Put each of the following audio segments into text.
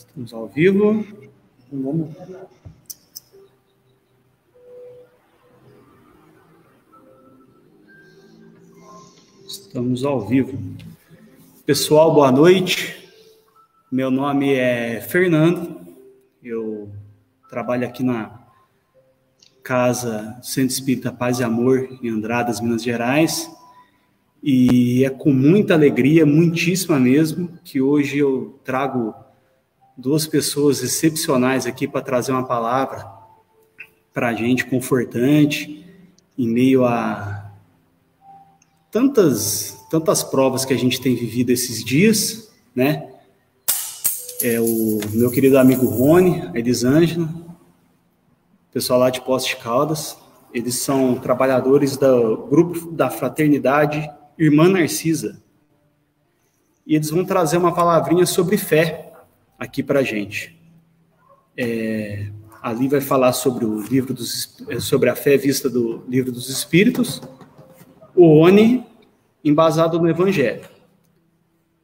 Estamos ao vivo. Vamos. Estamos ao vivo. Pessoal, boa noite. Meu nome é Fernando. Eu trabalho aqui na Casa Centro Espírita Paz e Amor, em Andradas, Minas Gerais. E é com muita alegria, muitíssima mesmo, que hoje eu trago duas pessoas excepcionais aqui para trazer uma palavra para a gente confortante, em meio a tantas provas que a gente tem vivido esses dias, né? É o meu querido amigo Rony, a Elisângela, pessoal lá de Poços de Caldas. Eles são trabalhadores do grupo da Fraternidade Irmã Narcisa. E eles vão trazer uma palavrinha sobre fé aqui para a gente. Ali vai falar sobre o livro sobre a fé vista do Livro dos Espíritos, o Rony, embasado no Evangelho.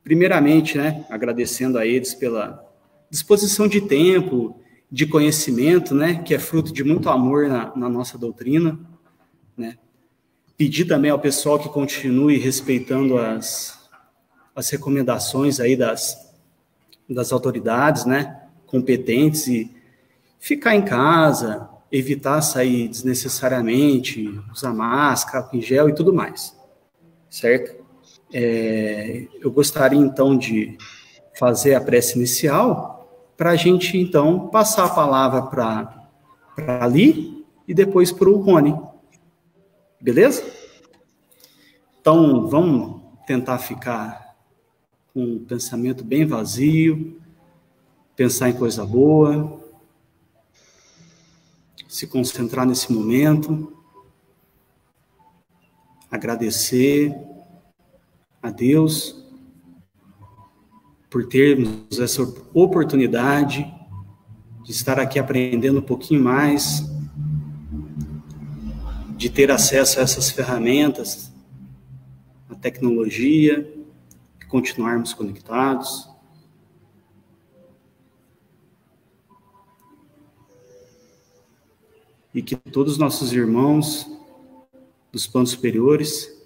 Primeiramente, né, agradecendo a eles pela disposição de tempo, de conhecimento, né, que é fruto de muito amor na nossa doutrina, né. Pedir também ao pessoal que continue respeitando as recomendações aí das autoridades, né, competentes, e ficar em casa, evitar sair desnecessariamente, usar máscara, álcool em gel e tudo mais, certo? Eu gostaria, então, de fazer a prece inicial para a gente, então, passar a palavra para Ali e depois para o Rony. Beleza? Então, vamos tentar ficar com um pensamento bem vazio, pensar em coisa boa, se concentrar nesse momento, agradecer a Deus por termos essa oportunidade de estar aqui aprendendo um pouquinho mais, de ter acesso a essas ferramentas, a tecnologia, e continuarmos conectados. E que todos os nossos irmãos dos planos superiores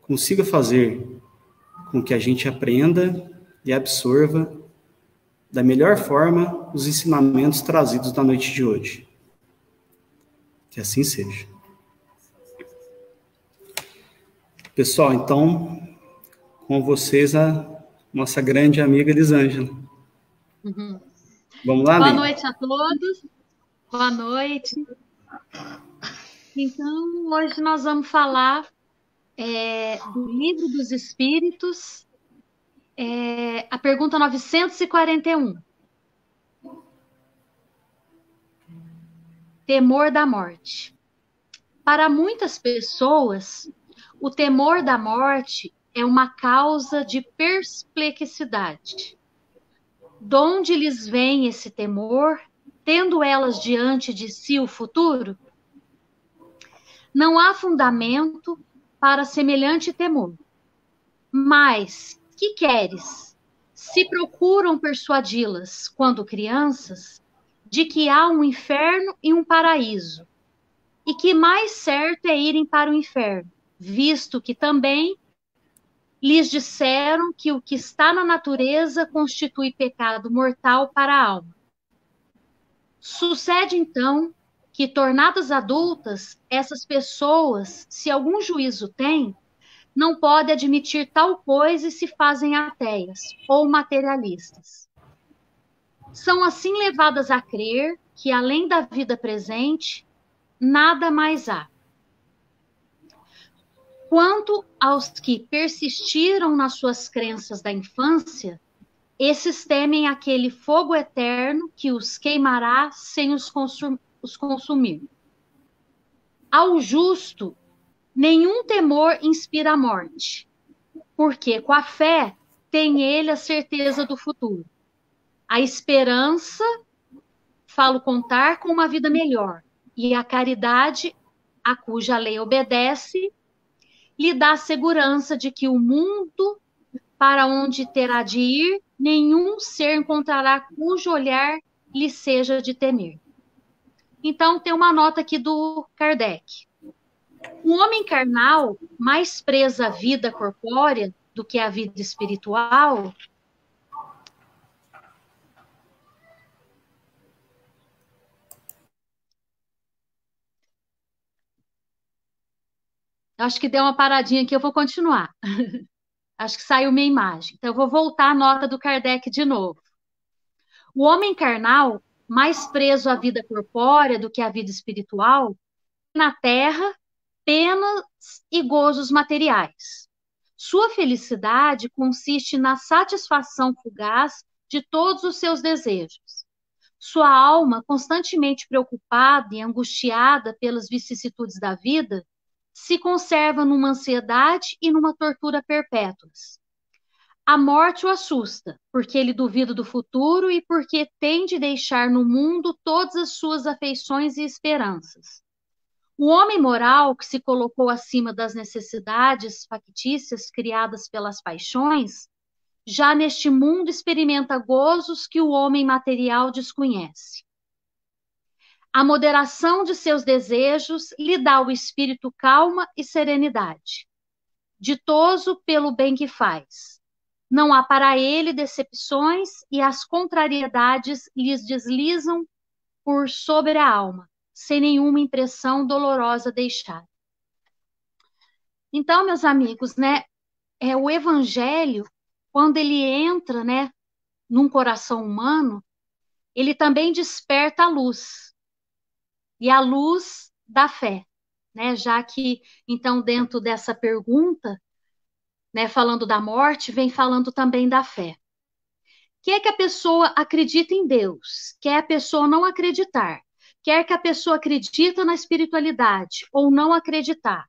consigam fazer com que a gente aprenda e absorva da melhor forma os ensinamentos trazidos na noite de hoje. Que assim seja. Pessoal, então, com vocês a nossa grande amiga Elisângela. Uhum. Vamos lá, Boa noite a todos. Boa noite. Então, hoje nós vamos falar do Livro dos Espíritos, a pergunta 941. Temor da morte. Para muitas pessoas, o temor da morte é uma causa de perplexidade. De onde lhes vem esse temor, tendo elas diante de si o futuro? Não há fundamento para semelhante temor. Mas, que queres? Se procuram persuadi-las, quando crianças, de que há um inferno e um paraíso, e que mais certo é irem para o inferno, visto que também lhes disseram que o que está na natureza constitui pecado mortal para a alma. Sucede, então, que, tornadas adultas, essas pessoas, se algum juízo têm, não podem admitir tal coisa e se fazem ateias ou materialistas. São assim levadas a crer que, além da vida presente, nada mais há. Quanto aos que persistiram nas suas crenças da infância, esses temem aquele fogo eterno que os queimará sem os consumir. Ao justo, nenhum temor inspira a morte, porque com a fé tem ele a certeza do futuro. A esperança, falo contar com uma vida melhor, e a caridade, a cuja lei obedece, lhe dá a segurança de que o mundo para onde terá de ir, nenhum ser encontrará cujo olhar lhe seja de temer. Então, tem uma nota aqui do Kardec. O homem carnal, mais preso à vida corpórea do que à vida espiritual, acho que deu uma paradinha aqui, eu vou continuar. Acho que saiu minha imagem. Então, eu vou voltar a nota do Kardec de novo. O homem carnal, mais preso à vida corpórea do que à vida espiritual, na terra, penas e gozos materiais. Sua felicidade consiste na satisfação fugaz de todos os seus desejos. Sua alma, constantemente preocupada e angustiada pelas vicissitudes da vida, se conserva numa ansiedade e numa tortura perpétuas. A morte o assusta, porque ele duvida do futuro e porque tem de deixar no mundo todas as suas afeições e esperanças. O homem moral, que se colocou acima das necessidades factícias criadas pelas paixões, já neste mundo experimenta gozos que o homem material desconhece. A moderação de seus desejos lhe dá ao espírito calma e serenidade. Ditoso pelo bem que faz. Não há para ele decepções e as contrariedades lhes deslizam por sobre a alma, sem nenhuma impressão dolorosa deixada. Então, meus amigos, né, o evangelho, quando ele entra, né, num coração humano, ele também desperta a luz. E a luz da fé, né? Já que, então, dentro dessa pergunta, né, falando da morte, vem falando também da fé. Quer que a pessoa acredite em Deus, quer a pessoa não acreditar, quer que a pessoa acredite na espiritualidade ou não acreditar,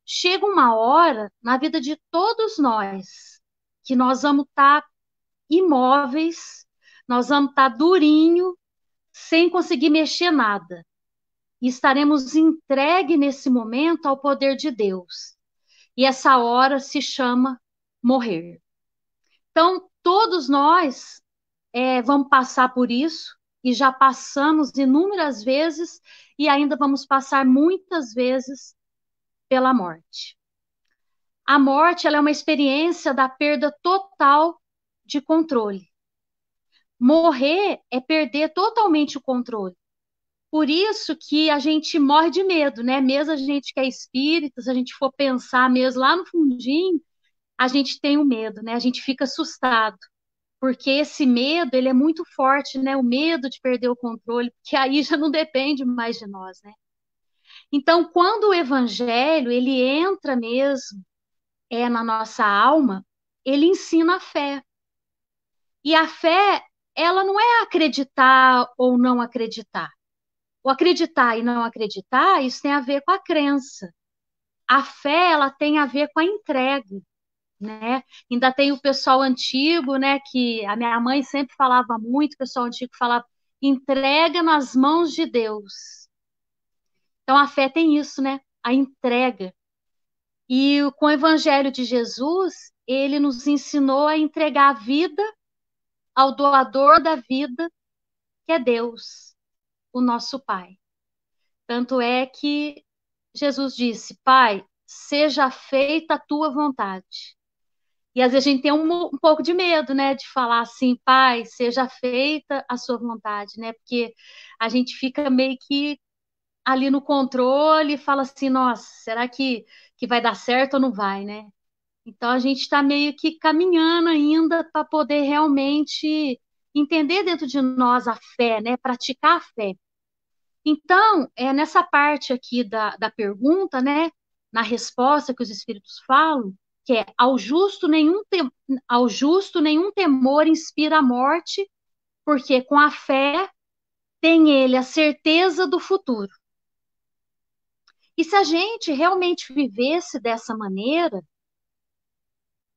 chega uma hora na vida de todos nós que nós vamos estar imóveis, nós vamos estar durinho, sem conseguir mexer nada. E estaremos entregues nesse momento ao poder de Deus. E essa hora se chama morrer. Então, todos nós vamos passar por isso, e já passamos inúmeras vezes, e ainda vamos passar muitas vezes pela morte. A morte, ela é uma experiência da perda total de controle. Morrer é perder totalmente o controle. Por isso que a gente morre de medo, né? Mesmo a gente que é espírita, se a gente for pensar mesmo lá no fundinho, a gente tem o medo, né? A gente fica assustado, porque esse medo, ele é muito forte, né? O medo de perder o controle, que aí já não depende mais de nós, né? Então, quando o evangelho, ele entra mesmo na nossa alma, ele ensina a fé. E a fé, ela não é acreditar ou não acreditar. O acreditar e não acreditar, isso tem a ver com a crença. A fé, ela tem a ver com a entrega, né? Ainda tem o pessoal antigo, né, que a minha mãe sempre falava muito, o pessoal antigo falava, entrega nas mãos de Deus. Então, a fé tem isso, né? A entrega. E com o Evangelho de Jesus, ele nos ensinou a entregar a vida ao doador da vida, que é Deus, o nosso Pai. Tanto é que Jesus disse, Pai, seja feita a tua vontade. E às vezes a gente tem um pouco de medo, né, de falar assim, Pai, seja feita a sua vontade, né, porque a gente fica meio que ali no controle e fala assim, nossa, será que vai dar certo ou não vai, né? Então a gente está meio que caminhando ainda para poder realmente entender dentro de nós a fé, né, praticar a fé. Então, nessa parte aqui da pergunta, né, na resposta que os Espíritos falam, que é ao justo nenhum temor inspira a morte, porque com a fé tem ele a certeza do futuro. E se a gente realmente vivesse dessa maneira,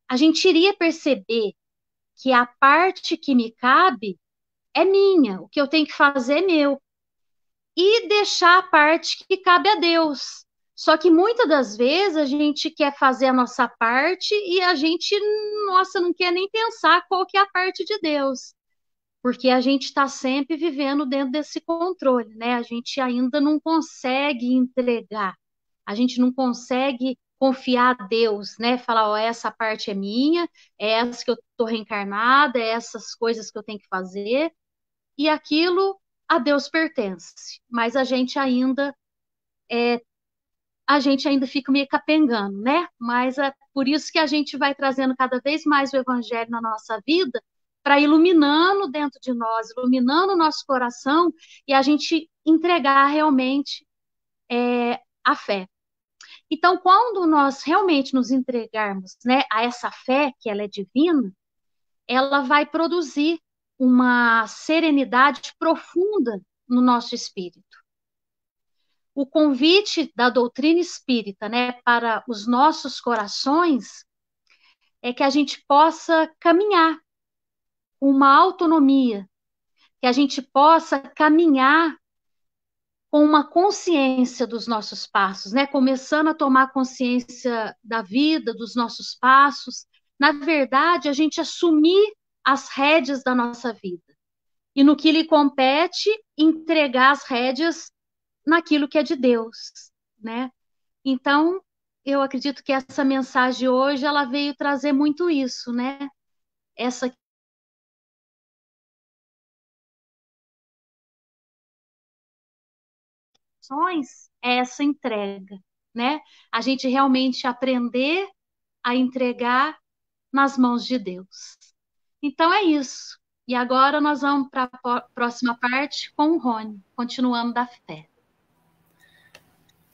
a gente iria perceber que a parte que me cabe é minha, o que eu tenho que fazer é meu. E deixar a parte que cabe a Deus. Só que muitas das vezes a gente quer fazer a nossa parte e a gente, nossa, não quer nem pensar qual que é a parte de Deus, porque a gente está sempre vivendo dentro desse controle, né? A gente ainda não consegue entregar, a gente não consegue confiar a Deus, né? Falar, ó, essa parte é minha, é essa que eu estou reencarnada, é essas coisas que eu tenho que fazer, e aquilo a Deus pertence, mas a gente ainda fica meio capengando, né? Mas é por isso que a gente vai trazendo cada vez mais o evangelho na nossa vida, para iluminando dentro de nós, iluminando o nosso coração e a gente entregar realmente a fé. Então, quando nós realmente nos entregarmos, né, a essa fé, que ela é divina, ela vai produzir uma serenidade profunda no nosso espírito. O convite da doutrina espírita, né, para os nossos corações é que a gente possa caminhar com uma autonomia, que a gente possa caminhar com uma consciência dos nossos passos, né, começando a tomar consciência da vida, dos nossos passos. Na verdade, a gente assumir as rédeas da nossa vida. E no que lhe compete, entregar as rédeas naquilo que é de Deus, né? Então, eu acredito que essa mensagem hoje, ela veio trazer muito isso, né? Essa é essa entrega, né? A gente realmente aprender a entregar nas mãos de Deus. Então é isso. E agora nós vamos para a próxima parte com o Rony, continuando da fé.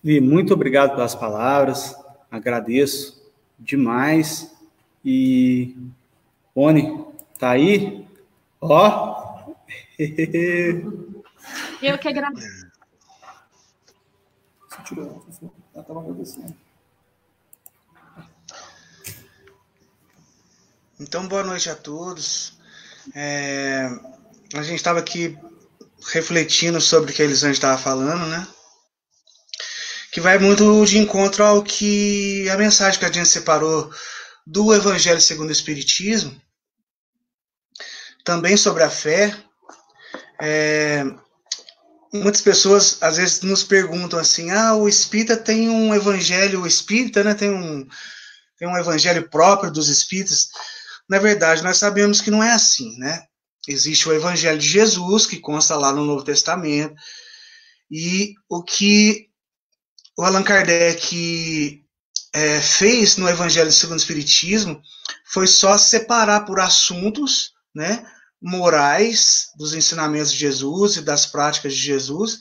Vi, muito obrigado pelas palavras, agradeço demais. E, Rony, tá aí? Ó! Eu que agradeço. Então, boa noite a todos. A gente estava aqui refletindo sobre o que a Elisângela estava falando, né? Que vai muito de encontro ao que a mensagem que a gente separou do Evangelho segundo o Espiritismo, também sobre a fé. Muitas pessoas às vezes nos perguntam assim: o espírita tem um evangelho, o espírita, né, tem um evangelho próprio dos espíritas. Na verdade, nós sabemos que não é assim, né? Existe o evangelho de Jesus, que consta lá no Novo Testamento, e o que o Allan Kardec fez no Evangelho segundo o Espiritismo foi só separar por assuntos, né, morais dos ensinamentos de Jesus e das práticas de Jesus,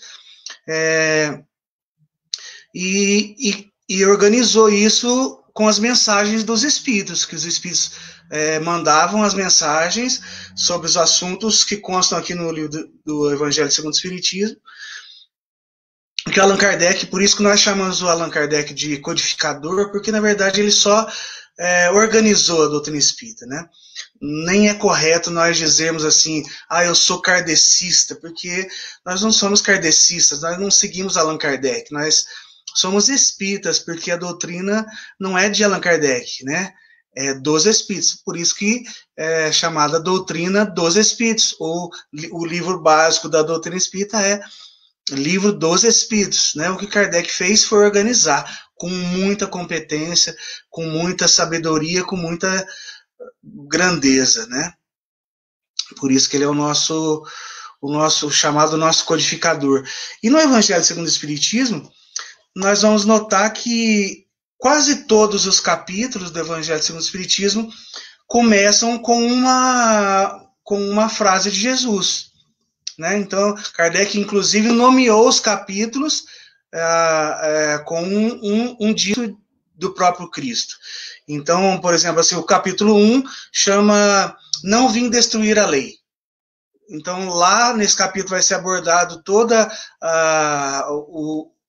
e organizou isso com as mensagens dos Espíritos, que os Espíritos mandavam as mensagens sobre os assuntos que constam aqui no livro do Evangelho segundo o Espiritismo, que Allan Kardec, por isso que nós chamamos o Allan Kardec de codificador, porque na verdade ele só organizou a doutrina espírita, né? Nem é correto nós dizermos assim, eu sou kardecista, porque nós não somos kardecistas, nós não seguimos Allan Kardec, nós somos espíritas, porque a doutrina não é de Allan Kardec, né? É dos espíritos, por isso que é chamada doutrina dos espíritos, ou o livro básico da doutrina espírita é Livro dos Espíritos, né? O que Kardec fez foi organizar com muita competência, com muita sabedoria, com muita grandeza, né? Por isso que ele é o nosso chamado nosso codificador. E no Evangelho segundo o Espiritismo, nós vamos notar que quase todos os capítulos do Evangelho segundo o Espiritismo começam com uma frase de Jesus. Né? Então, Kardec, inclusive, nomeou os capítulos com um dito do próprio Cristo. Então, por exemplo, assim, o capítulo 1 chama Não Vim Destruir a Lei. Então, lá nesse capítulo vai ser abordado toda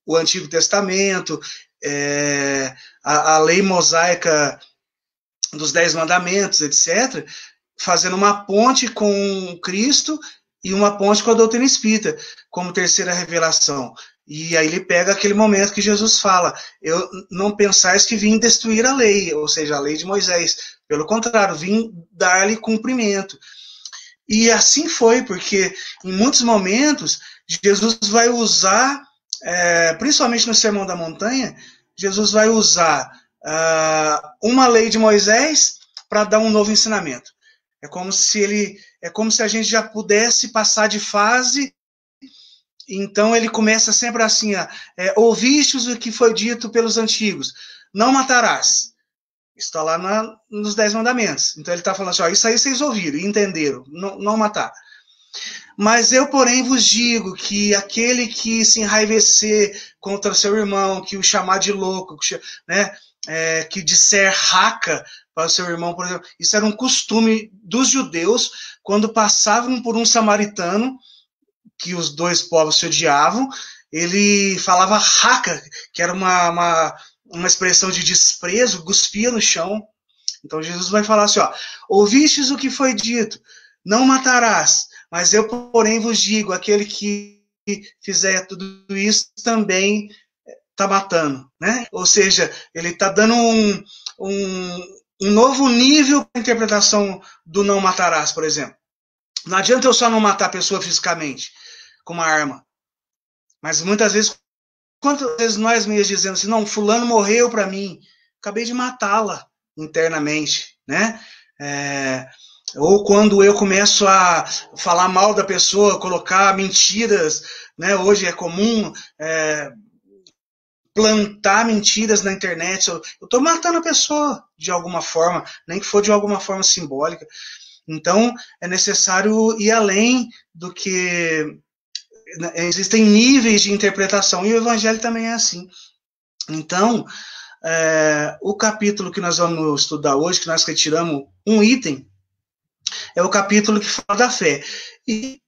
o Antigo Testamento, a lei mosaica dos 10 mandamentos, etc., fazendo uma ponte com Cristo e uma ponte com a doutrina espírita, como terceira revelação. E aí ele pega aquele momento que Jesus fala, eu não pensais que vim destruir a lei, ou seja, a lei de Moisés. Pelo contrário, vim dar-lhe cumprimento. E assim foi, porque em muitos momentos Jesus vai usar, principalmente no Sermão da Montanha, Jesus vai usar uma lei de Moisés para dar um novo ensinamento. É como se a gente já pudesse passar de fase. Então ele começa sempre assim, ouvistes o que foi dito pelos antigos, não matarás. Está lá nos 10 mandamentos. Então ele está falando assim, isso aí vocês ouviram e entenderam, não matar. Mas eu, porém, vos digo que aquele que se enraivecer contra seu irmão, que o chamar de louco, né, que disser raca para o seu irmão, por exemplo, isso era um costume dos judeus, quando passavam por um samaritano, que os dois povos se odiavam, ele falava raca, que era uma expressão de desprezo, cuspia no chão. Então Jesus vai falar assim, ouvistes o que foi dito, não matarás, mas eu, porém, vos digo, aquele que fizer tudo isso também está matando, né? Ou seja, ele está dando um novo nível para a interpretação do não matarás, por exemplo. Não adianta eu só não matar a pessoa fisicamente com uma arma. Mas muitas vezes, quantas vezes nós mesmos dizemos assim, não, fulano morreu para mim, acabei de matá-la internamente, né? Ou quando eu começo a falar mal da pessoa, colocar mentiras, né? Hoje é comum plantar mentiras na internet, eu estou matando a pessoa de alguma forma, nem que for de alguma forma simbólica. Então, é necessário ir além do que... Existem níveis de interpretação, e o Evangelho também é assim. Então, o capítulo que nós vamos estudar hoje, que nós retiramos um item, é o capítulo que fala da fé. E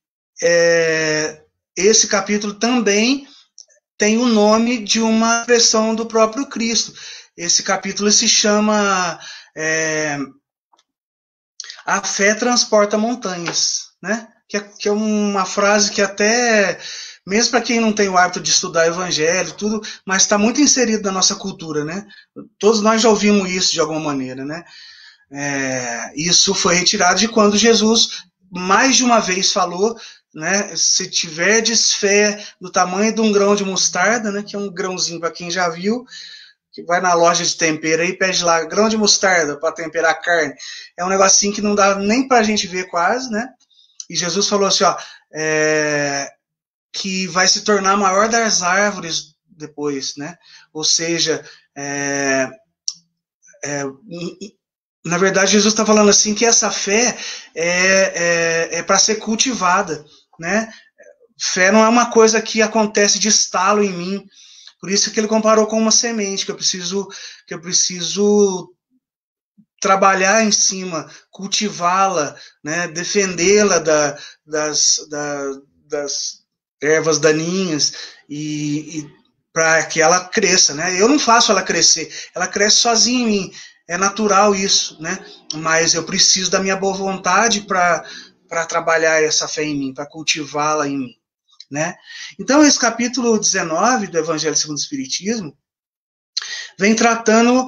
esse capítulo também tem o nome de uma expressão do próprio Cristo. Esse capítulo se chama A Fé Transporta Montanhas, né? Que é uma frase que até, mesmo para quem não tem o hábito de estudar evangelho, tudo, mas está muito inserido na nossa cultura, né? Todos nós já ouvimos isso de alguma maneira, né? Isso foi retirado de quando Jesus, mais de uma vez, falou, né? Se tiverdes fé do tamanho de um grão de mostarda, né? Que é um grãozinho, para quem já viu, que vai na loja de tempero e pede lá grão de mostarda para temperar a carne. É um negocinho que não dá nem para a gente ver quase, né? E Jesus falou assim, que vai se tornar a maior das árvores depois, né? Ou seja, na verdade, Jesus está falando assim que essa fé é para ser cultivada, né? Fé não é uma coisa que acontece de estalo em mim. Por isso que ele comparou com uma semente, que eu preciso trabalhar em cima, cultivá-la, né, defendê-la das ervas daninhas e para que ela cresça, né? Eu não faço ela crescer, ela cresce sozinha em mim, é natural isso, né? Mas eu preciso da minha boa vontade para trabalhar essa fé em mim, para cultivá-la em mim, né? Então esse capítulo 19 do Evangelho segundo o Espiritismo vem tratando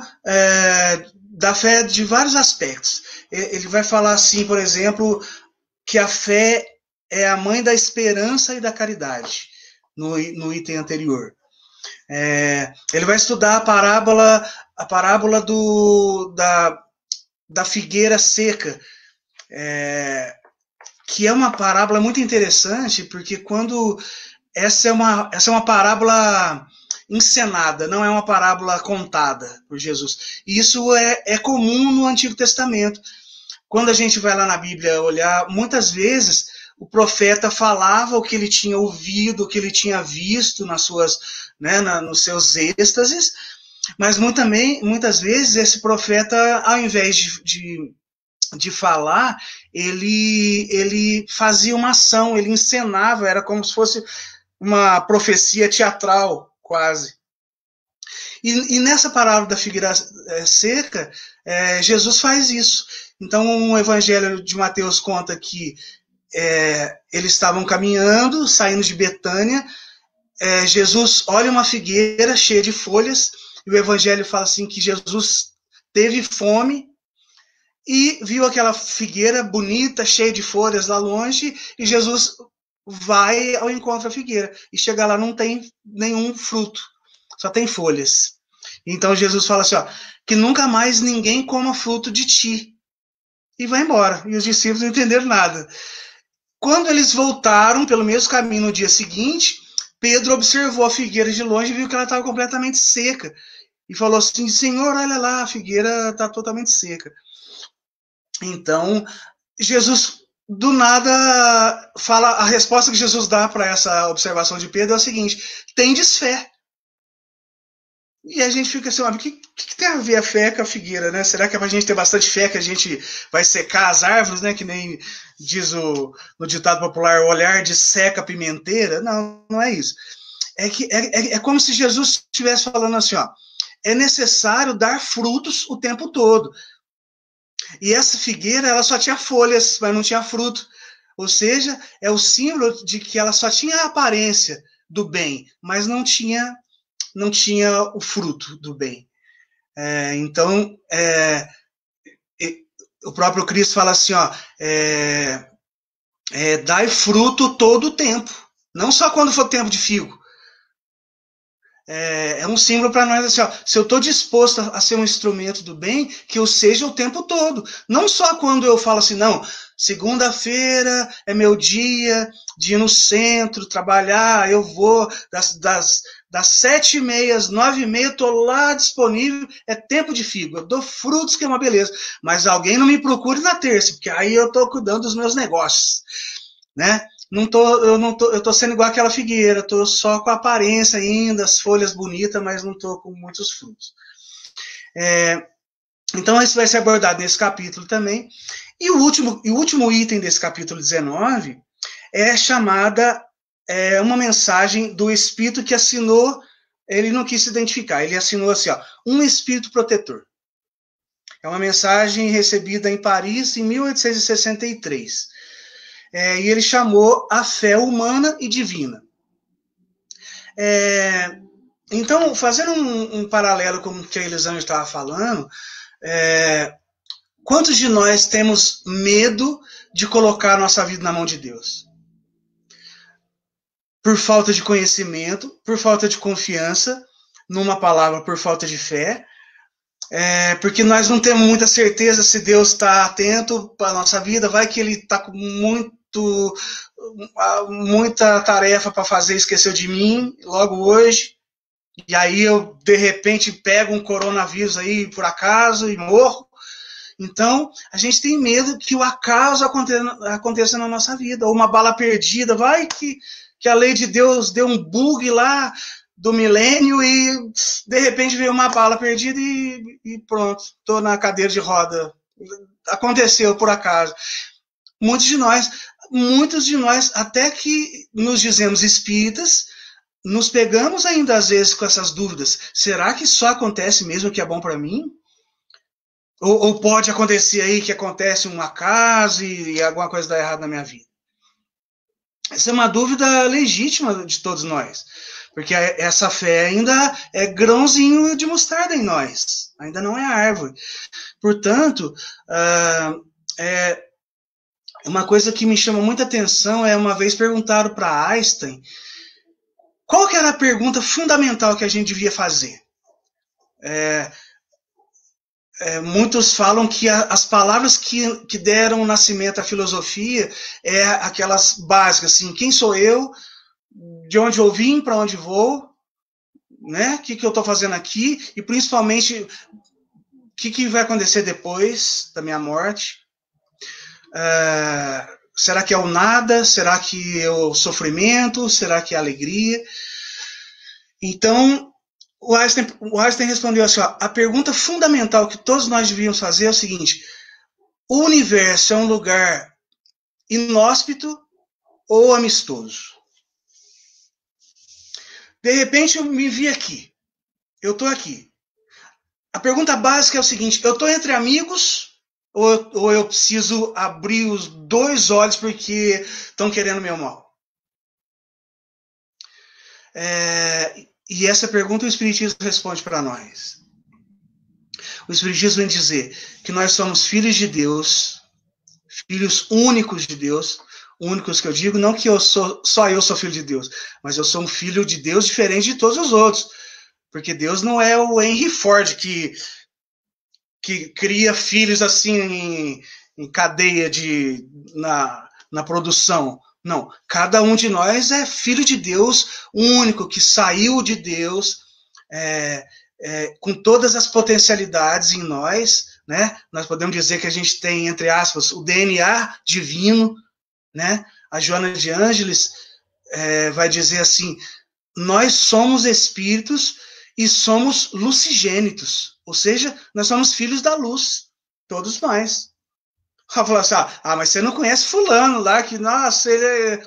da fé de vários aspectos. Ele vai falar assim, por exemplo, que a fé é a mãe da esperança e da caridade, no item anterior. Ele vai estudar a parábola da figueira seca, que é uma parábola muito interessante, porque quando essa é uma parábola encenada, não é uma parábola contada por Jesus. E isso é comum no Antigo Testamento. Quando a gente vai lá na Bíblia olhar, muitas vezes o profeta falava o que ele tinha ouvido, o que ele tinha visto nas suas, né, nos seus êxtases, mas muitas vezes esse profeta, ao invés de falar, ele fazia uma ação, ele encenava, era como se fosse uma profecia teatral, quase. E nessa parábola da figueira seca, Jesus faz isso. Então o Evangelho de Mateus conta que eles estavam caminhando, saindo de Betânia, Jesus olha uma figueira cheia de folhas, e o Evangelho fala assim que Jesus teve fome e viu aquela figueira bonita, cheia de folhas lá longe, e Jesus vai ao encontro da figueira. E chega lá, não tem nenhum fruto, só tem folhas. Então Jesus fala assim, ó, que nunca mais ninguém coma fruto de ti. E vai embora. E os discípulos não entenderam nada. Quando eles voltaram pelo mesmo caminho no dia seguinte, Pedro observou a figueira de longe e viu que ela estava completamente seca. E falou assim, Senhor, olha lá, a figueira está totalmente seca. Então, Jesus, do nada, fala, a resposta que Jesus dá para essa observação de Pedro é o seguinte, tendes fé. E a gente fica assim, o que tem a ver a fé com a figueira, né? Será que é pra gente ter bastante fé que a gente vai secar as árvores, né? Que nem diz no ditado popular, o olhar de seca a pimenteira? Não, não é isso. É como se Jesus estivesse falando assim, ó, é necessário dar frutos o tempo todo. E essa figueira, ela só tinha folhas, mas não tinha fruto. Ou seja, é o símbolo de que ela só tinha a aparência do bem, mas não tinha o fruto do bem. Então, o próprio Cristo fala assim, ó, dai fruto todo o tempo, não só quando for tempo de figo. É um símbolo para nós assim, ó, se eu estou disposto a ser um instrumento do bem, que eu seja o tempo todo. Não só quando eu falo assim, não, segunda-feira é meu dia de ir no centro, trabalhar, eu vou das 7h30 às 9h30, estou lá disponível, é tempo de figo, eu dou frutos que é uma beleza. Mas alguém não me procure na terça, porque aí eu estou cuidando dos meus negócios, né? Eu tô sendo igual aquela figueira, tô só com a aparência ainda, as folhas bonitas, mas não tô com muitos frutos. Então isso vai ser abordado nesse capítulo também. E o último item desse capítulo 19 é chamada uma mensagem do Espírito que assinou, ele não quis se identificar, ele assinou assim, ó, um Espírito protetor. É uma mensagem recebida em Paris em 1863. E ele chamou a fé humana e divina. Então, fazendo um paralelo com o que a Elisângela estava falando, quantos de nós temos medo de colocar a nossa vida na mão de Deus? Por falta de conhecimento, por falta de confiança numa palavra, por falta de fé, porque nós não temos muita certeza se Deus está atento para a nossa vida, vai que Ele está com muita tarefa para fazer, esqueceu de mim logo hoje, e aí eu de repente pego um coronavírus aí por acaso e morro. Então a gente tem medo que o acaso aconteça na nossa vida, ou uma bala perdida, vai que a lei de Deus deu um bug lá do milênio e de repente veio uma bala perdida e pronto, estou na cadeira de roda. Aconteceu por acaso. Muitos de nós, até que nos dizemos espíritas, nos pegamos ainda às vezes com essas dúvidas. Será que só acontece mesmo o que é bom para mim? Ou pode acontecer aí que acontece um acaso e alguma coisa dá errado na minha vida? Essa é uma dúvida legítima de todos nós. Porque essa fé ainda é grãozinho de mostarda em nós. Ainda não é árvore. Portanto, uma coisa que me chama muita atenção é uma vez perguntaram para Einstein qual que era a pergunta fundamental que a gente devia fazer. Muitos falam que as palavras que deram nascimento à filosofia é aquelas básicas, assim, quem sou eu, de onde eu vim, para onde vou, né? O que eu estou fazendo aqui, e principalmente o que vai acontecer depois da minha morte. Será que é o nada? Será que é o sofrimento? Será que é a alegria? Então, o Einstein respondeu assim, ó, a pergunta fundamental que todos nós devíamos fazer é o seguinte, o universo é um lugar inóspito ou amistoso? De repente eu me vi aqui, eu estou aqui. A pergunta básica é o seguinte, eu estou entre amigos ou eu preciso abrir os dois olhos porque estão querendo meu mal? E essa pergunta o Espiritismo responde para nós. O Espiritismo vem dizer que nós somos filhos de Deus, filhos únicos de Deus, únicos que eu digo, não que só eu sou filho de Deus, mas eu sou um filho de Deus diferente de todos os outros, porque Deus não é o Henry Ford que cria filhos assim em cadeia na produção. Não, cada um de nós é filho de Deus único, que saiu de Deus, com todas as potencialidades em nós, né? Nós podemos dizer que a gente tem, entre aspas, o DNA divino, né? A Joana de Ângeles vai dizer assim, nós somos espíritos e somos lucigênitos, ou seja, nós somos filhos da luz, todos nós. Ela falou assim, mas você não conhece fulano lá, que, nossa,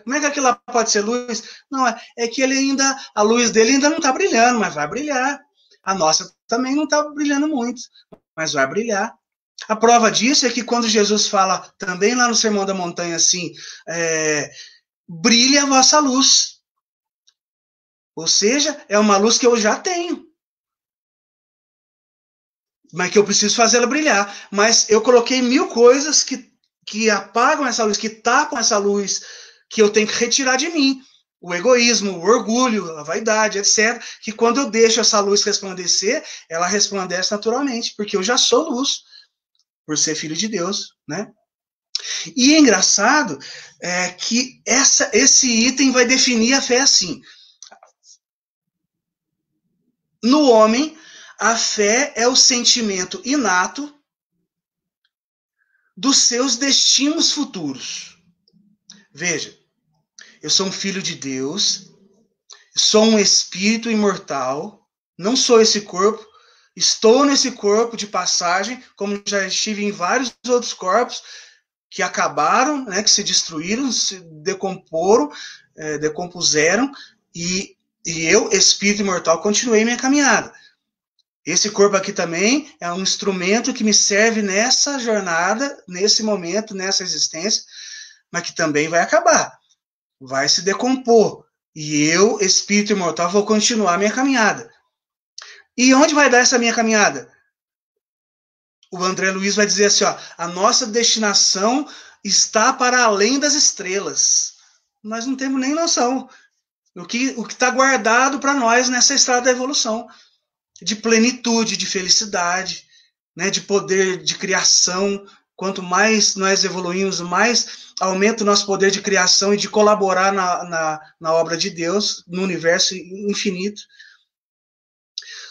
como é que aquilo lá pode ser luz? Não, é que ele ainda, a luz dele ainda não está brilhando, mas vai brilhar. A nossa também não está brilhando muito, mas vai brilhar. A prova disso é que quando Jesus fala, também lá no Sermão da Montanha, assim, brilhe a vossa luz. Ou seja, é uma luz que eu já tenho, mas que eu preciso fazer ela brilhar. Mas eu coloquei 1000 coisas que apagam essa luz, que tapam essa luz, que eu tenho que retirar de mim. O egoísmo, o orgulho, a vaidade, etc. Que quando eu deixo essa luz resplandecer, ela resplandece naturalmente, porque eu já sou luz, por ser filho de Deus, né? E é engraçado que esse item vai definir a fé assim. No homem, a fé é o sentimento inato dos seus destinos futuros. Veja, eu sou um filho de Deus, sou um espírito imortal, não sou esse corpo, estou nesse corpo de passagem, como já estive em vários outros corpos que acabaram, né, que se destruíram, se decompuseram, e eu, espírito imortal, continuei minha caminhada. Esse corpo aqui também é um instrumento que me serve nessa jornada, nesse momento, nessa existência, mas que também vai acabar, vai se decompor. E eu, espírito imortal, vou continuar minha caminhada. E onde vai dar essa minha caminhada? O André Luiz vai dizer assim, a nossa destinação está para além das estrelas. Nós não temos nem noção. O que está guardado para nós nessa estrada da evolução, de plenitude, de felicidade, né, de poder de criação. Quanto mais nós evoluímos, mais aumenta o nosso poder de criação e de colaborar na obra de Deus, no universo infinito.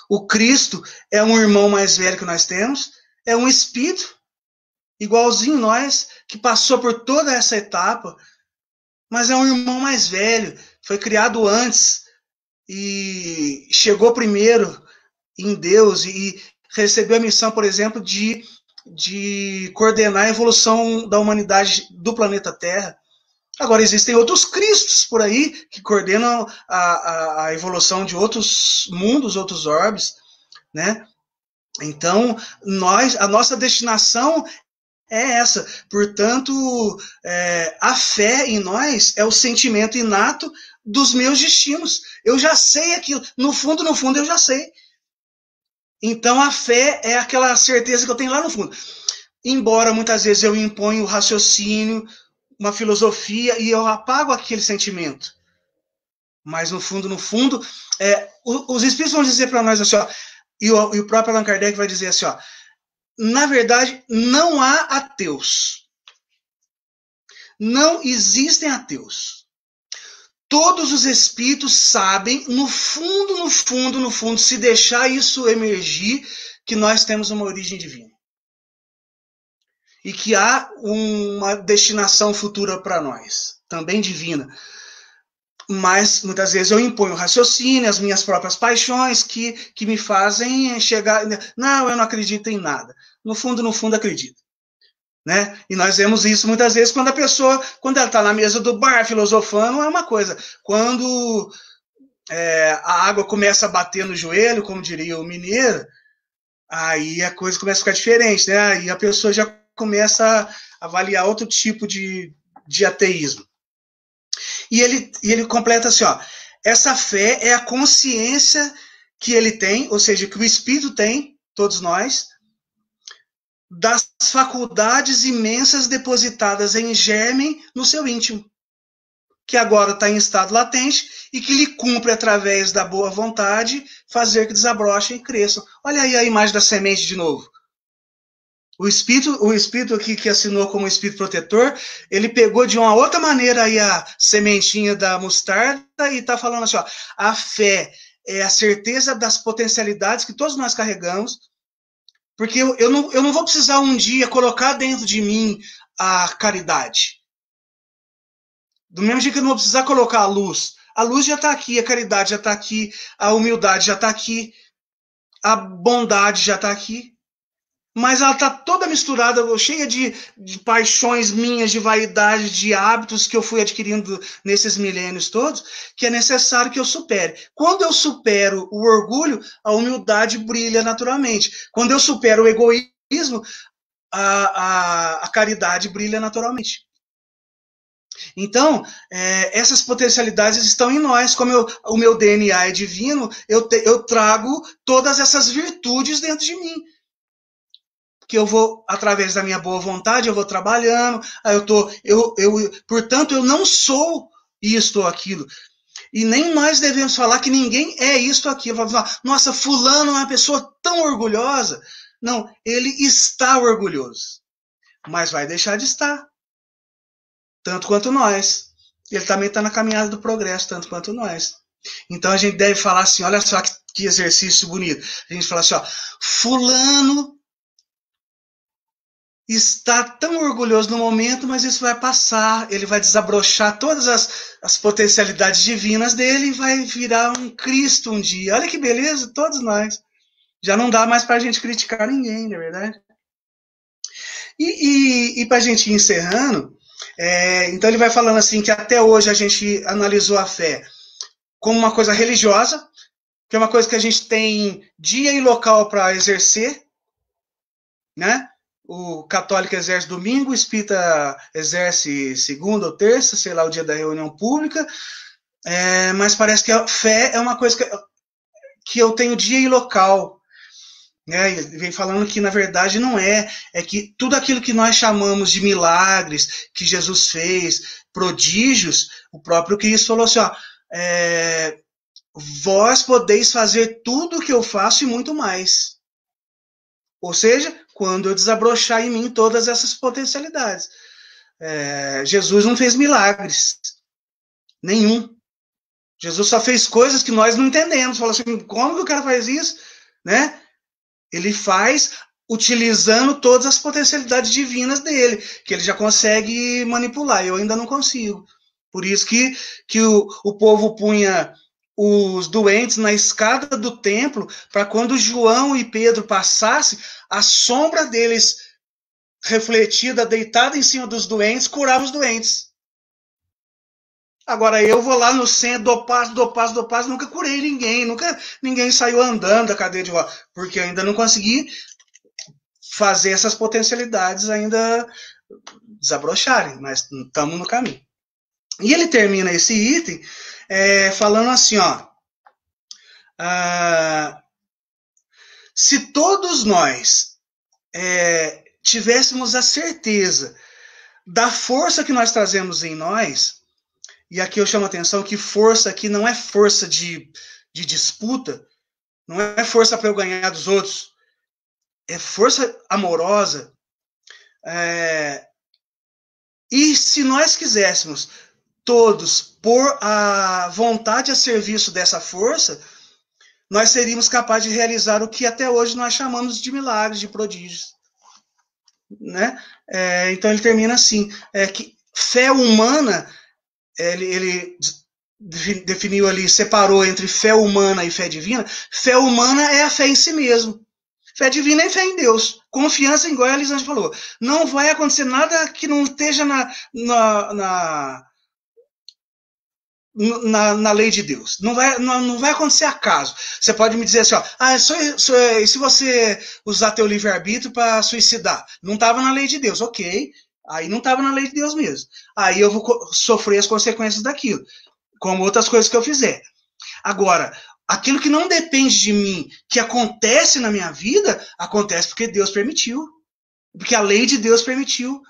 O Cristo é um irmão mais velho que nós temos, é um espírito, igualzinho nós, que passou por toda essa etapa, mas é um irmão mais velho, foi criado antes e chegou primeiro em Deus e recebeu a missão, por exemplo, de coordenar a evolução da humanidade do planeta Terra. Agora, existem outros Cristos por aí que coordenam a evolução de outros mundos, outros orbes, né? Então, a nossa destinação é essa. Portanto, a fé em nós é o sentimento inato dos meus destinos. Eu já sei aquilo. No fundo, eu já sei. Então, a fé é aquela certeza que eu tenho lá no fundo. Embora muitas vezes eu imponha o raciocínio, uma filosofia, e eu apago aquele sentimento. Mas, no fundo, os espíritos vão dizer para nós assim, e o próprio Allan Kardec vai dizer assim, na verdade, não há ateus. Não existem ateus. Todos os espíritos sabem, no fundo, se deixar isso emergir, que nós temos uma origem divina. E que há uma destinação futura para nós, também divina. Mas, muitas vezes, eu imponho o raciocínio, as minhas próprias paixões, que me fazem chegar... Não, eu não acredito em nada. No fundo, acredito. Né? E nós vemos isso muitas vezes quando ela está na mesa do bar, filosofando, é uma coisa. Quando a água começa a bater no joelho, como diria o mineiro, aí a coisa começa a ficar diferente, né? Aí a pessoa já começa a avaliar outro tipo de ateísmo. E ele completa assim, essa fé é a consciência que ele tem, ou seja, que o Espírito tem, todos nós, das faculdades imensas depositadas em germe no seu íntimo, que agora está em estado latente e que lhe cumpre, através da boa vontade, fazer que desabrochem e cresçam. Olha aí a imagem da semente de novo. O Espírito aqui que assinou como Espírito protetor, ele pegou de uma outra maneira aí a sementinha da mostarda e está falando assim, ó, a fé é a certeza das potencialidades que todos nós carregamos, porque eu não vou precisar um dia colocar dentro de mim a caridade. Do mesmo jeito que eu não vou precisar colocar a luz já está aqui, a caridade já está aqui, a humildade já está aqui, a bondade já está aqui. Mas ela está toda misturada, cheia de paixões minhas, de vaidade, de hábitos que eu fui adquirindo nesses milênios todos, que é necessário que eu supere. Quando eu supero o orgulho, a humildade brilha naturalmente. Quando eu supero o egoísmo, a caridade brilha naturalmente. Então, essas potencialidades estão em nós. Como o meu DNA é divino, eu trago todas essas virtudes dentro de mim. Que eu vou, através da minha boa vontade, eu vou trabalhando, portanto, eu não sou isto ou aquilo. E nem nós devemos falar que ninguém é isto ou aquilo. Nossa, fulano é uma pessoa tão orgulhosa. Não, ele está orgulhoso, mas vai deixar de estar. Tanto quanto nós. Ele também está na caminhada do progresso, tanto quanto nós. Então a gente deve falar assim, olha só que exercício bonito. A gente fala assim, ó, fulano está tão orgulhoso no momento, mas isso vai passar, ele vai desabrochar todas as potencialidades divinas dele e vai virar um Cristo um dia. Olha que beleza, todos nós. Já não dá mais para a gente criticar ninguém, não é verdade? E para a gente ir encerrando, então ele vai falando assim que até hoje a gente analisou a fé como uma coisa religiosa, que é uma coisa que a gente tem dia e local para exercer, né? O católico exerce domingo, o espírita exerce segunda ou terça, sei lá, o dia da reunião pública, mas parece que a fé é uma coisa que eu tenho dia e local. Né? Ele vem falando que, na verdade, não é que tudo aquilo que nós chamamos de milagres, que Jesus fez, prodígios, o próprio Cristo falou assim, ó, vós podeis fazer tudo o que eu faço e muito mais. Ou seja, quando eu desabrochar em mim todas essas potencialidades. Jesus não fez milagres. Nenhum. Jesus só fez coisas que nós não entendemos. Fala assim, como que o cara faz isso? Né? Ele faz utilizando todas as potencialidades divinas dele, que ele já consegue manipular. Eu ainda não consigo. Por isso que o povo punha os doentes na escada do templo, para quando João e Pedro passassem, a sombra deles refletida, deitada em cima dos doentes, curava os doentes. Agora eu vou lá no centro, dou passo, nunca curei ninguém, ninguém saiu andando da cadeira de rodas, porque eu ainda não consegui fazer essas potencialidades ainda desabrocharem, mas estamos no caminho. E ele termina esse item falando assim, ó, se todos nós tivéssemos a certeza da força que nós trazemos em nós, e aqui eu chamo a atenção que força aqui não é força de disputa, não é força para eu ganhar dos outros, é força amorosa. E se nós quiséssemos todos pôr a vontade a serviço dessa força, nós seríamos capazes de realizar o que até hoje nós chamamos de milagres, de prodígios. Né? Então ele termina assim, que fé humana, ele definiu ali, separou entre fé humana e fé divina. Fé humana é a fé em si mesmo. Fé divina é fé em Deus. Confiança, igual a Elisângela falou. Não vai acontecer nada que não esteja na lei de Deus. Não vai acontecer acaso. Você pode me dizer assim, ó, se você usar teu livre-arbítrio para suicidar, não estava na lei de Deus, ok. Aí não estava na lei de Deus mesmo. Aí eu vou sofrer as consequências daquilo. como outras coisas que eu fizer. Agora, aquilo que não depende de mim, que acontece na minha vida, acontece porque Deus permitiu. Porque a lei de Deus permitiu.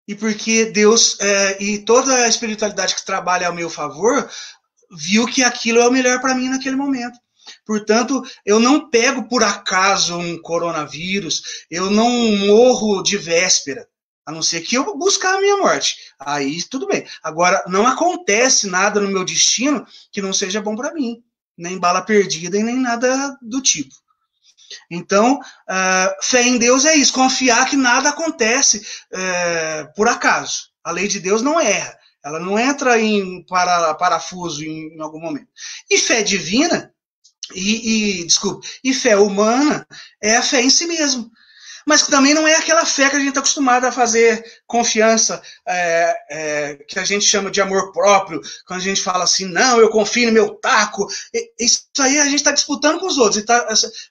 E porque Deus, e toda a espiritualidade que trabalha ao meu favor, viu que aquilo é o melhor para mim naquele momento. Portanto, eu não pego por acaso um coronavírus, eu não morro de véspera, a não ser que eu buscar a minha morte. Aí tudo bem. Agora, não acontece nada no meu destino que não seja bom para mim. Nem bala perdida e nem nada do tipo. Então, fé em Deus é isso, confiar que nada acontece por acaso. A lei de Deus não erra, ela não entra em parafuso em algum momento. E fé divina, e fé humana é a fé em si mesmo. Mas também não é aquela fé que a gente está acostumado a fazer confiança, que a gente chama de amor próprio, quando a gente fala assim, não, eu confio no meu taco. Isso aí a gente está disputando com os outros.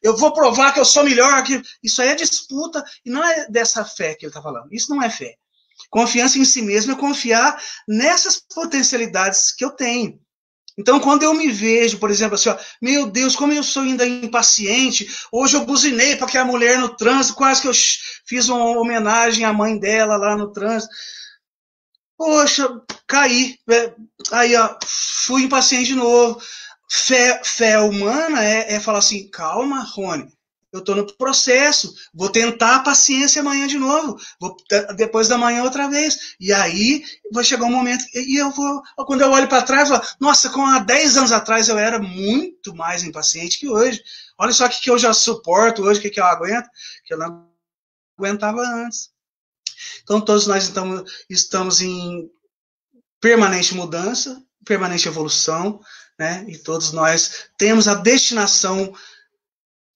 Eu vou provar que eu sou melhor. Isso aí é disputa, e não é dessa fé que ele está falando. Isso não é fé. Confiança em si mesmo é confiar nessas potencialidades que eu tenho. Então, quando eu me vejo, por exemplo, assim, ó, meu Deus, como eu sou ainda impaciente, hoje eu buzinei para aquela mulher no trânsito, quase que eu fiz uma homenagem à mãe dela lá no trânsito. Poxa, caí. Aí, ó, fui impaciente de novo. Fé humana é falar assim, calma, Rony, eu estou no processo, vou tentar a paciência amanhã de novo, depois da manhã outra vez, e aí vai chegar um momento, e eu vou, quando eu olho para trás, eu falo, nossa, há 10 anos atrás eu era muito mais impaciente que hoje, olha só o que eu já suporto hoje, o que eu aguento, que eu não aguentava antes. Então todos nós estamos em permanente mudança, permanente evolução, né? E todos nós temos a destinação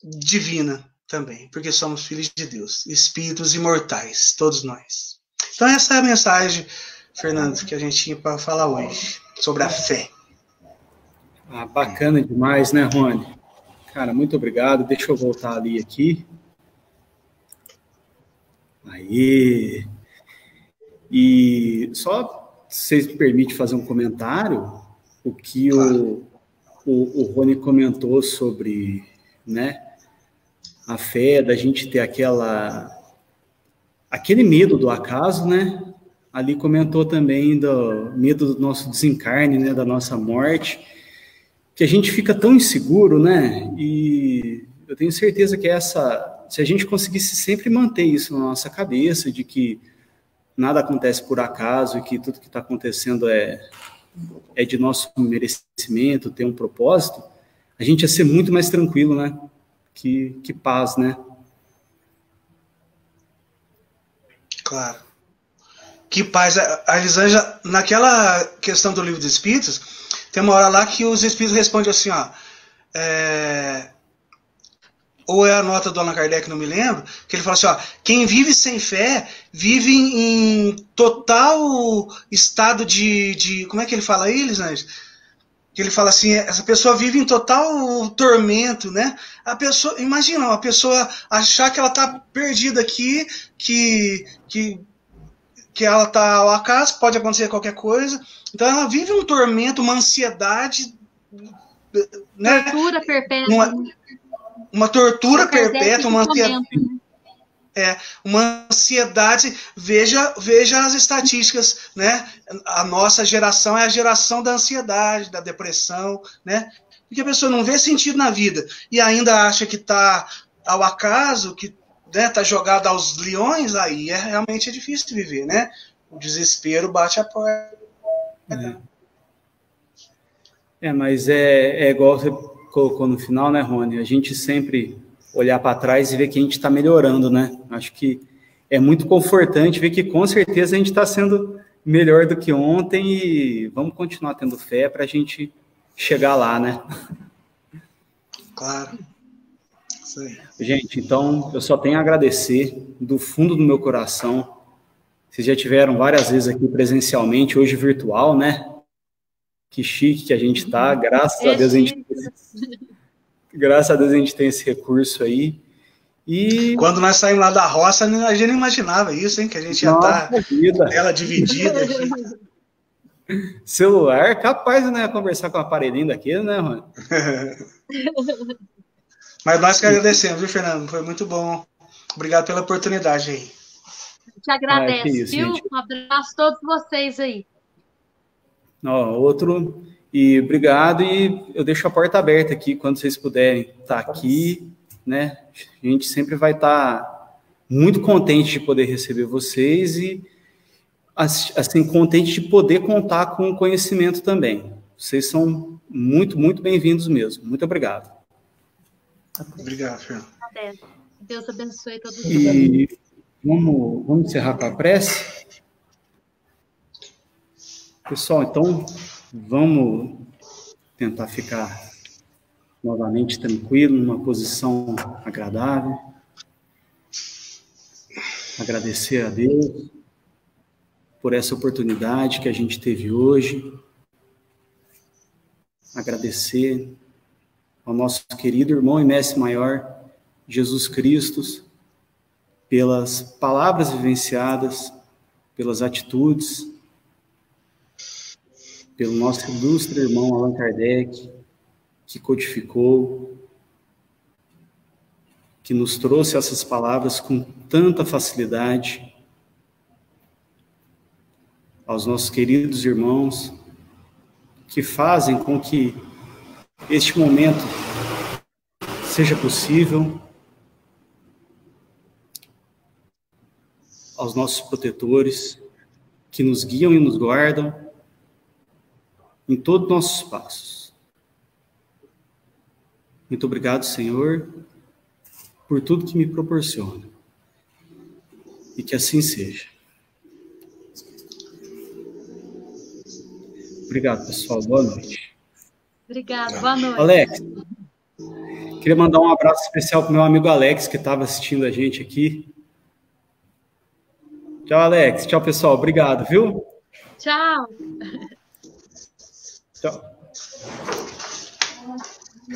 divina também, porque somos filhos de Deus, espíritos imortais, todos nós. Então essa é a mensagem, Fernando, que a gente tinha para falar hoje, sobre a fé. Bacana demais, né, Rony? Cara, muito obrigado. Deixa eu voltar ali aqui. Aí. E só, se vocês me permitem fazer um comentário, o que claro. o Rony comentou sobre, né, a fé, da gente ter aquele medo do acaso, né? Ali comentou também do medo do nosso desencarne, né? Da nossa morte, que a gente fica tão inseguro, né? E eu tenho certeza que se a gente conseguisse sempre manter isso na nossa cabeça, de que nada acontece por acaso e que tudo que está acontecendo é de nosso merecimento, tem um propósito, a gente ia ser muito mais tranquilo, né? Que paz, né? Claro. Que paz. A Elisângela, naquela questão do Livro dos Espíritos, tem uma hora lá que os Espíritos respondem assim, ó, ou é a nota do Allan Kardec, não me lembro, que ele fala assim, ó, quem vive sem fé, vive em total estado de como é que ele fala aí, Elisângela? Que ele fala assim, essa pessoa vive em total tormento, né? A pessoa, imagina, uma pessoa achar que ela está perdida aqui, que ela está ao acaso, pode acontecer qualquer coisa. Então ela vive um tormento, uma ansiedade, né? Tortura perpétua. Uma tortura perpétua, uma ansiedade. Uma ansiedade, veja as estatísticas, né? A nossa geração é a geração da ansiedade, da depressão, né? Porque a pessoa não vê sentido na vida e ainda acha que está ao acaso, que está jogada aos leões, aí realmente é difícil de viver, né? O desespero bate a porta. Mas é igual você colocou no final, né, Rony? A gente sempre olhar para trás e ver que a gente está melhorando, né? Acho que é muito confortante ver que, com certeza, a gente está sendo melhor do que ontem e vamos continuar tendo fé para a gente chegar lá, né? Claro. Isso aí. Gente, então, eu só tenho a agradecer do fundo do meu coração. Vocês já tiveram várias vezes aqui presencialmente, hoje virtual, né? Que chique que a gente está, graças a Deus a gente... Graças a Deus a gente tem esse recurso aí. E quando nós saímos lá da roça, a gente não imaginava isso, hein? Que a gente ia estar tela dividida. Celular, capaz, né? Conversar com o aparelhinho daquele, né, mano? Mas nós que agradecemos, viu, Fernando? Foi muito bom. Obrigado pela oportunidade aí. Te agradeço, que isso, viu? gente. Um abraço a todos vocês aí. Outro, e obrigado, e eu deixo a porta aberta aqui, quando vocês puderem estar aqui, né? A gente sempre vai estar muito contente de poder receber vocês e, assim, contente de poder contar com o conhecimento também. Vocês são muito, muito bem-vindos mesmo. Muito obrigado. Obrigado, Fernando. Deus abençoe todos vocês. E vamos encerrar com a prece? Pessoal, então, vamos tentar ficar novamente tranquilo, numa posição agradável. Agradecer a Deus por essa oportunidade que a gente teve hoje. Agradecer ao nosso querido irmão e mestre maior, Jesus Cristo, pelas palavras vivenciadas, pelas atitudes, pelo nosso ilustre irmão Allan Kardec, que codificou, que nos trouxe essas palavras com tanta facilidade, aos nossos queridos irmãos, que fazem com que este momento seja possível, aos nossos protetores, que nos guiam e nos guardam em todos os nossos passos. Muito obrigado, Senhor, por tudo que me proporciona. E que assim seja. Obrigado, pessoal. Boa noite. Obrigado, boa noite. Alex, queria mandar um abraço especial para o meu amigo Alex, que estava assistindo a gente aqui. Tchau, Alex. Tchau, pessoal. Obrigado, viu? Tchau. Tchau.